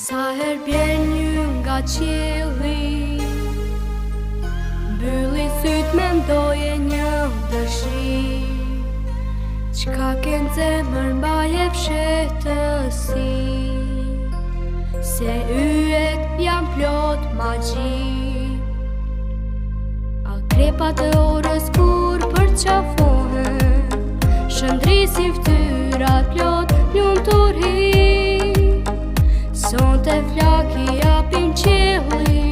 Sa her bjen një nga qielli, mbylli syt me ndoje një dëshirë, çka ke në zemër mbaje fshehtësi, se yjet jam plot magji. Akrepat e orës kur përqafohen, shëndrisin ftyrat plot lumturi. Sonte flaki japin qielli,